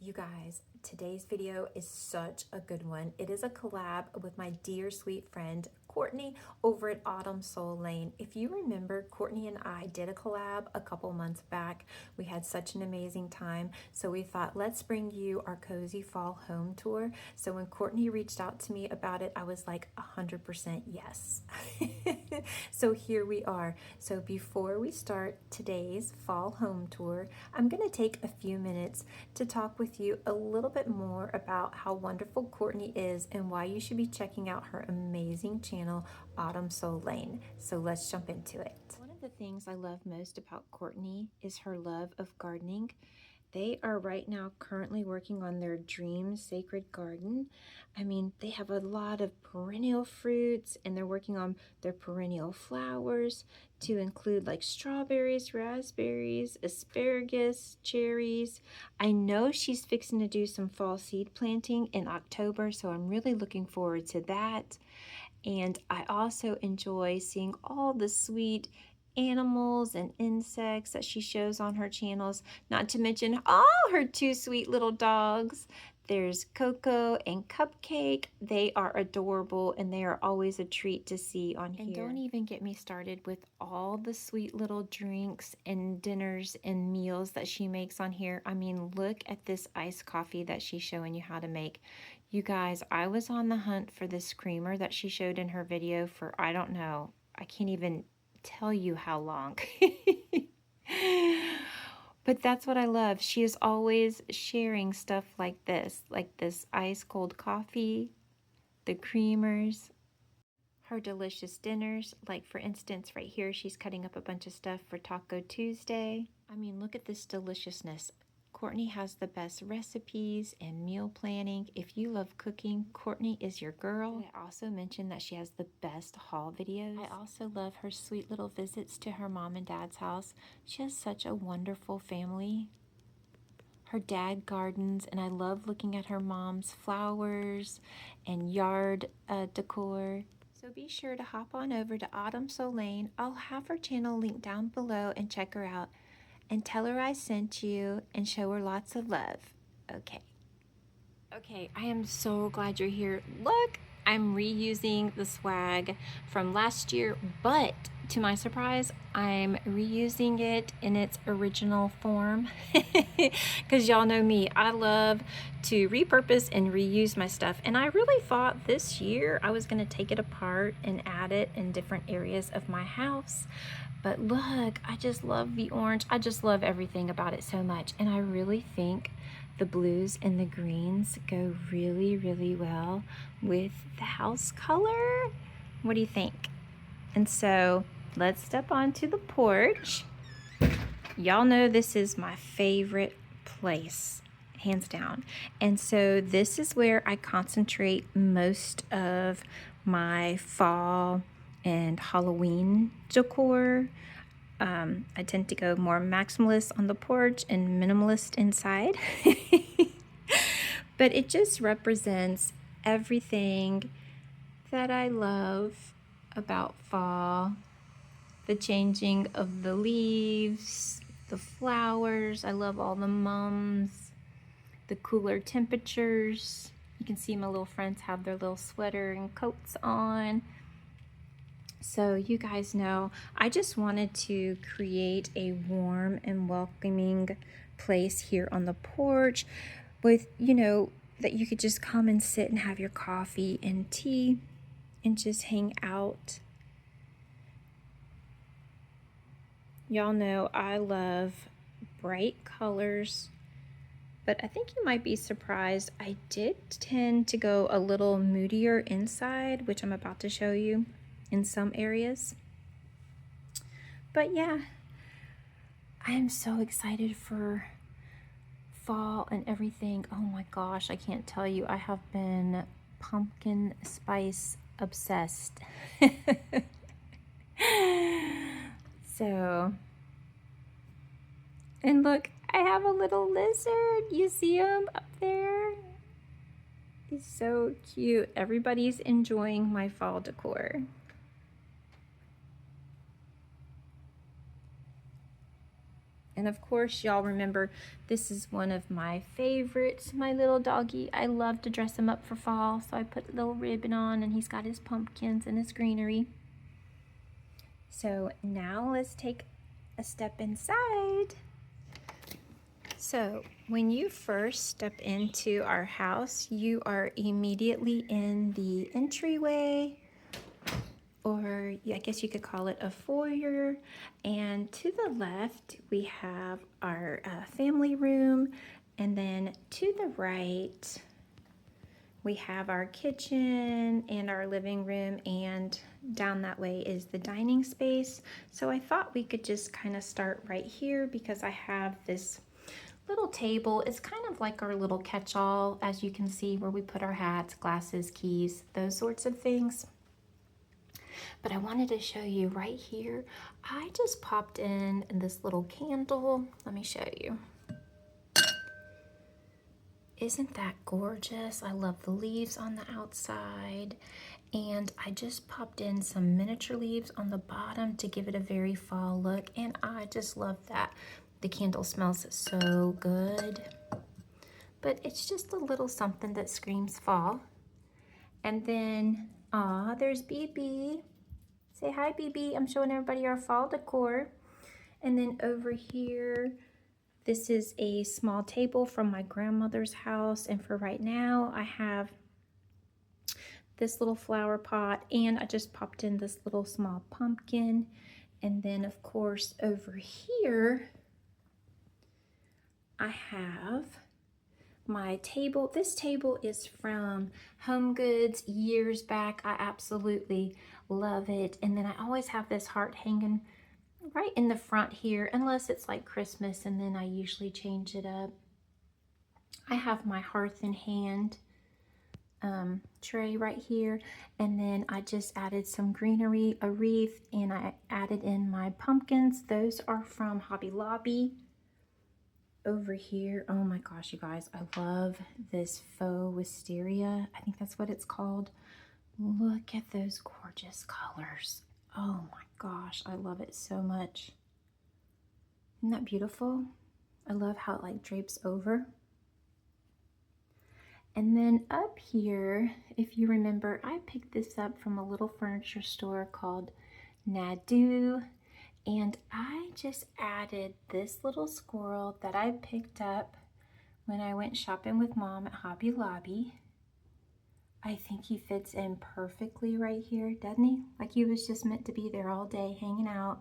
You guys, today's video is such a good one. It is a collab with my dear sweet friend Courtney over at Autumn Soul Lane. If you remember, Courtney and I did a collab a couple months back. We had such an amazing time, so we thought, let's bring you our cozy fall home tour. So when Courtney reached out to me about it, I was like 100% yes. So here we are. So before we start today's fall home tour, I'm going to take a few minutes to talk with you a little bit more about how wonderful Courtney is and why you should be checking out her amazing channel, Autumn Soul Lane. So let's jump into it. One of the things I love most about Courtney is her love of gardening. They are right now currently working on their dream sacred garden. I mean, they have a lot of perennial fruits and they're working on their perennial flowers to include like strawberries, raspberries, asparagus, cherries. I know she's fixing to do some fall seed planting in October, so I'm really looking forward to that. And I also enjoy seeing all the sweet animals and insects that she shows on her channels, not to mention all her two sweet little dogs. There's Coco and Cupcake. They are adorable and they are always a treat to see on here. And don't even get me started with all the sweet little drinks and dinners and meals that she makes on here. I mean, look at this iced coffee that she's showing you how to make. You guys, I was on the hunt for this creamer that she showed in her video for, I don't know, I can't even tell you how long. But that's what I love. She is always sharing stuff like this ice cold coffee, the creamers, her delicious dinners. Like for instance, right here, she's cutting up a bunch of stuff for Taco Tuesday. I mean, look at this deliciousness. Courtney has the best recipes and meal planning. If you love cooking, Courtney is your girl. I also mentioned that she has the best haul videos. I also love her sweet little visits to her mom and dad's house. She has such a wonderful family. Her dad gardens, and I love looking at her mom's flowers and yard decor. So be sure to hop on over to Autumn Soul Lane. I'll have her channel linked down below and check her out. And tell her I sent you and show her lots of love. Okay. Okay, I am so glad you're here. Look, I'm reusing the swag from last year, but to my surprise, I'm reusing it in its original form. Because y'all know me, I love to repurpose and reuse my stuff. And I really thought this year I was going to take it apart and add it in different areas of my house. But look, I just love the orange. I just love everything about it so much. And I really think the blues and the greens go really, really well with the house color. What do you think? And so let's step onto the porch. Y'all know this is my favorite place, hands down. And so this is where I concentrate most of my fall and Halloween decor. I tend to go more maximalist on the porch and minimalist inside. But it just represents everything that I love about fall. The changing of the leaves, the flowers. I love all the mums, the cooler temperatures. You can see my little friends have their little sweater and coats on. So you guys know, I just wanted to create a warm and welcoming place here on the porch with, you know, that you could just come and sit and have your coffee and tea and just hang out. Y'all know I love bright colors, but I think you might be surprised. I did tend to go a little moodier inside, which I'm about to show you in some areas. But yeah, I am so excited for fall and everything. Oh my gosh, I can't tell you. I have been pumpkin spice obsessed. So, and look, I have a little lizard. You see him up there? He's so cute. Everybody's enjoying my fall decor. And of course, y'all remember, this is one of my favorites, my little doggy. I love to dress him up for fall, so I put a little ribbon on, and he's got his pumpkins and his greenery. So now let's take a step inside. So when you first step into our house, you are immediately in the entryway, or I guess you could call it a foyer. And to the left, we have our family room. And then to the right, we have our kitchen and our living room, and down that way is the dining space. So I thought we could just kind of start right here because I have this little table. It's kind of like our little catch-all, as you can see, where we put our hats, glasses, keys, those sorts of things. But I wanted to show you right here, I just popped in this little candle. Let me show you. Isn't that gorgeous? I love the leaves on the outside. And I just popped in some miniature leaves on the bottom to give it a very fall look. And I just love that. The candle smells so good. But it's just a little something that screams fall. And then, there's BB. Say hi, BB. I'm showing everybody our fall decor. And then over here, this is a small table from my grandmother's house. And for right now, I have this little flower pot, and I just popped in this little small pumpkin. And then, of course, over here, I have my table. This table is from Home Goods years back. I absolutely love it. And then I always have this heart hanging right in the front here, unless it's like Christmas, and then I usually change it up. I have my hearth in hand tray right here, and then I just added some greenery, a wreath, and I added in my pumpkins. Those are from Hobby Lobby. Over here, oh my gosh, you guys, I love this faux wisteria. I think that's what it's called. Look at those gorgeous colors. Oh my gosh, I love it so much. Isn't that beautiful? I love how it like drapes over. And then up here, if you remember, I picked this up from a little furniture store called Nadu. And I just added this little squirrel that I picked up when I went shopping with Mom at Hobby Lobby. I think he fits in perfectly right here, doesn't he? Like he was just meant to be there all day hanging out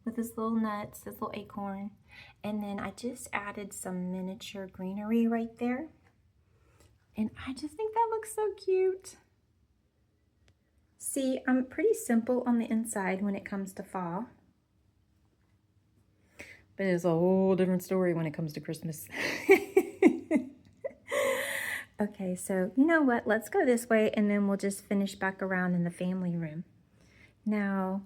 with his little nuts, this little acorn. And then I just added some miniature greenery right there. And I just think that looks so cute. See, I'm pretty simple on the inside when it comes to fall. But it's a whole different story when it comes to Christmas. Okay, so you know what? Let's go this way, and then we'll just finish back around in the family room. Now,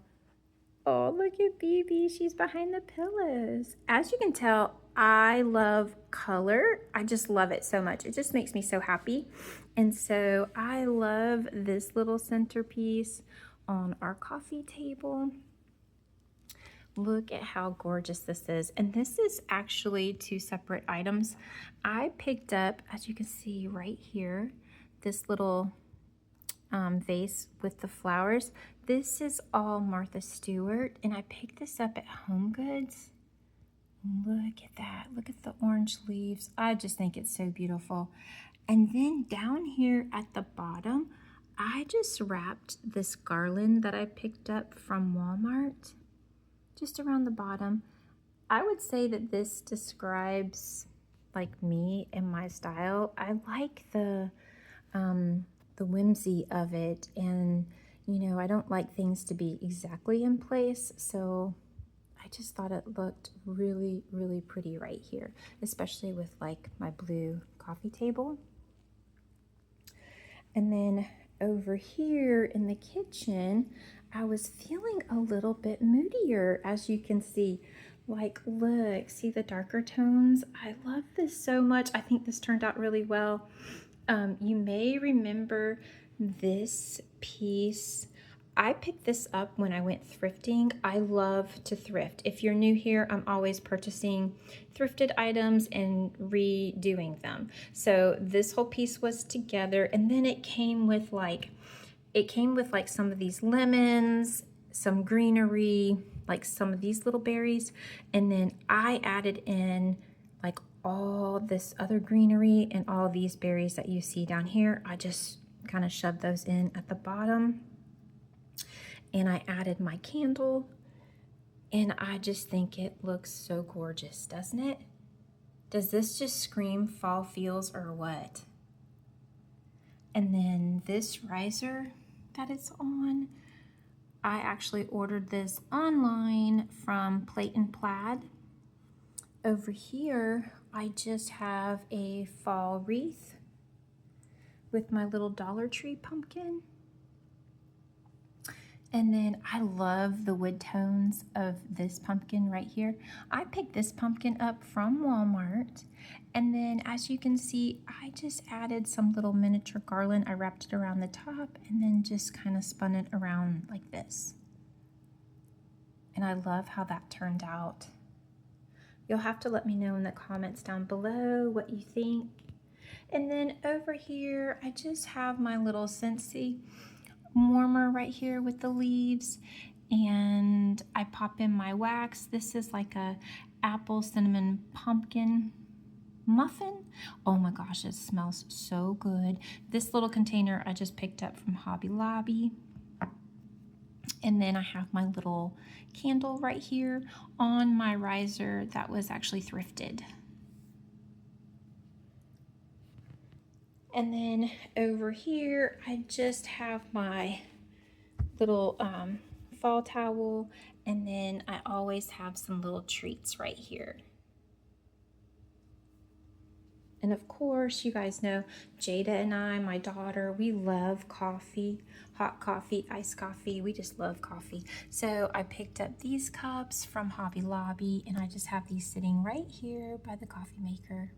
oh, look at BB. She's behind the pillows. As you can tell, I love color. I just love it so much. It just makes me so happy. And so I love this little centerpiece on our coffee table. Look at how gorgeous this is. And this is actually two separate items. I picked up, as you can see right here, this little vase with the flowers. This is all Martha Stewart, and I picked this up at Home Goods. Look at that. Look at the orange leaves. I just think it's so beautiful. And then down here at the bottom, I just wrapped this garland that I picked up from Walmart. Just around the bottom. I would say that this describes like me and my style. I like the whimsy of it, and you know, I don't like things to be exactly in place, so I just thought it looked really, really pretty right here, especially with like my blue coffee table. And then over here in the kitchen, I was feeling a little bit moodier, as you can see. Like, look, see the darker tones? I love this so much. I think this turned out really well. You may remember this piece. I picked this up when I went thrifting. I love to thrift. If you're new here, I'm always purchasing thrifted items and redoing them. So this whole piece was together, and then it came with like some of these lemons, some greenery, like some of these little berries, and then I added in like all this other greenery and all these berries that you see down here. I just kind of shoved those in at the bottom, and I added my candle, and I just think it looks so gorgeous, doesn't it? Does this just scream fall feels or what? And then this riser that it's on, I actually ordered this online from Plate and Plaid. Over here, I just have a fall wreath with my little Dollar Tree pumpkin. And then I love the wood tones of this pumpkin right here. I picked this pumpkin up from Walmart. And then as you can see, I just added some little miniature garland. I wrapped it around the top and then just kind of spun it around like this. And I love how that turned out. You'll have to let me know in the comments down below what you think. And then over here, I just have my little Scentsy warmer right here with the leaves, and I pop in my wax. This is like a apple cinnamon pumpkin muffin. Oh my gosh, it smells so good. This little container I just picked up from Hobby Lobby. And then I have my little candle right here on my riser that was actually thrifted. And then over here, I just have my little fall towel, and then I always have some little treats right here. And of course, you guys know Jada and I, my daughter, we love coffee, hot coffee, iced coffee. We just love coffee. So I picked up these cups from Hobby Lobby, and I just have these sitting right here by the coffee maker.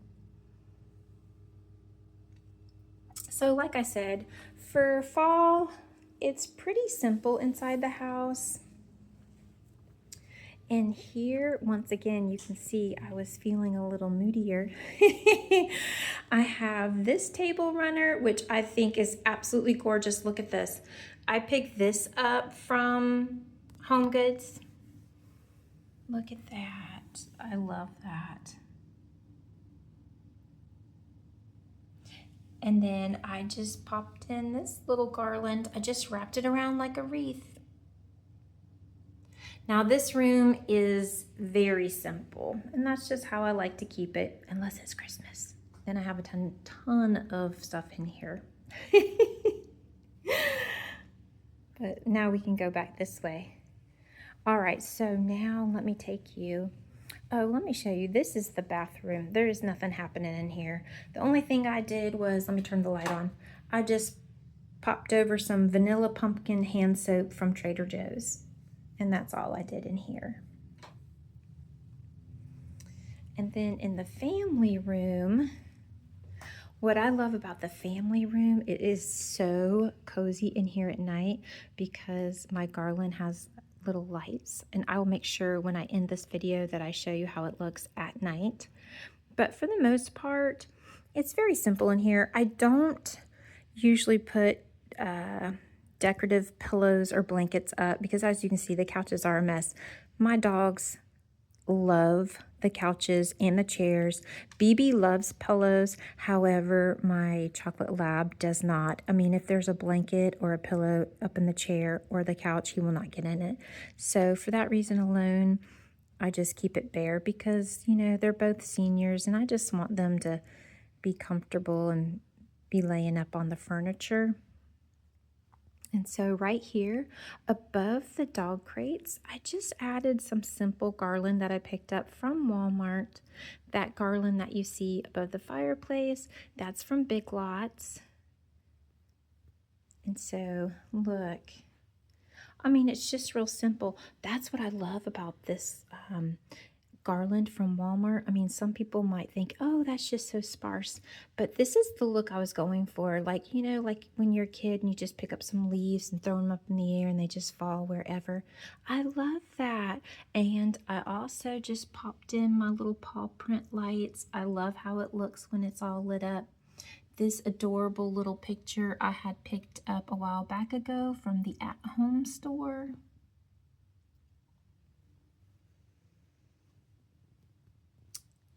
So like I said, for fall, it's pretty simple inside the house. And here, once again, you can see I was feeling a little moodier. I have this table runner, which I think is absolutely gorgeous. Look at this. I picked this up from Home Goods. Look at that. I love that. And then I just popped in this little garland. I just wrapped it around like a wreath. Now this room is very simple, and that's just how I like to keep it, unless it's Christmas. Then I have a ton of stuff in here. But now we can go back this way. All right, so now let me take you. Oh, let me show you. This is the bathroom. There is nothing happening in here. The only thing I did was, let me turn the light on. I just popped over some vanilla pumpkin hand soap from Trader Joe's. And that's all I did in here. And then in the family room, what I love about the family room, it is so cozy in here at night because my garland has little lights. And I will make sure when I end this video that I show you how it looks at night. But for the most part, it's very simple in here. I don't usually put decorative pillows or blankets up because, as you can see, the couches are a mess. My dogs love the couches and the chairs. BB loves pillows. However, my chocolate lab does not. I mean, if there's a blanket or a pillow up in the chair or the couch, he will not get in it. So for that reason alone, I just keep it bare because, you know, they're both seniors and I just want them to be comfortable and be laying up on the furniture. And so right here above the dog crates, I just added some simple garland that I picked up from Walmart. That garland that you see above the fireplace, that's from Big Lots. And so look, I mean, it's just real simple. That's what I love about this garland from Walmart. I mean, some people might think, oh, that's just so sparse, but this is the look I was going for. Like, you know, like when you're a kid and you just pick up some leaves and throw them up in the air and they just fall wherever. I love that. And I also just popped in my little paw print lights. I love how it looks when it's all lit up. This adorable little picture I had picked up a while back ago from the at-home store.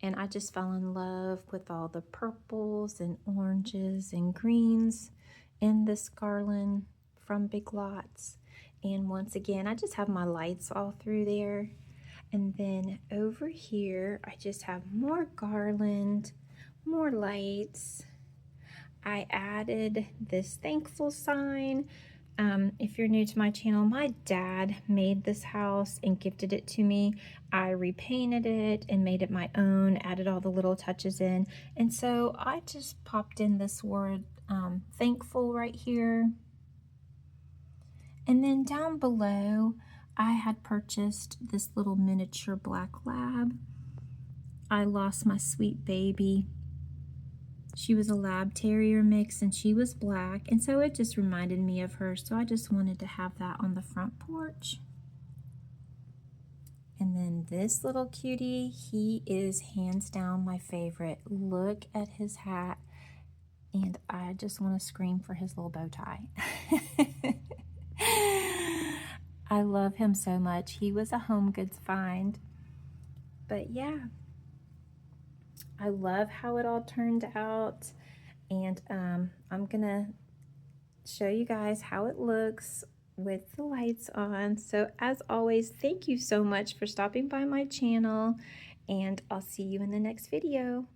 And I just fell in love with all the purples and oranges and greens in this garland from Big Lots. And once again, I just have my lights all through there. And then over here, I just have more garland, more lights. I added this thankful sign. If you're new to my channel, my dad made this house and gifted it to me. I repainted it and made it my own, added all the little touches in. And so I just popped in this word thankful right here. And then down below, I had purchased this little miniature black lab. I lost my sweet baby. She was a lab terrier mix and she was black, and so it just reminded me of her, so I just wanted to have that on the front porch. And then this little cutie, he is hands down my favorite. Look at his hat, and I just want to scream for his little bow tie. I love him so much. He was a Home Goods find. But yeah, I love how it all turned out. And I'm gonna show you guys how it looks with the lights on. So as always, thank you so much for stopping by my channel, and I'll see you in the next video.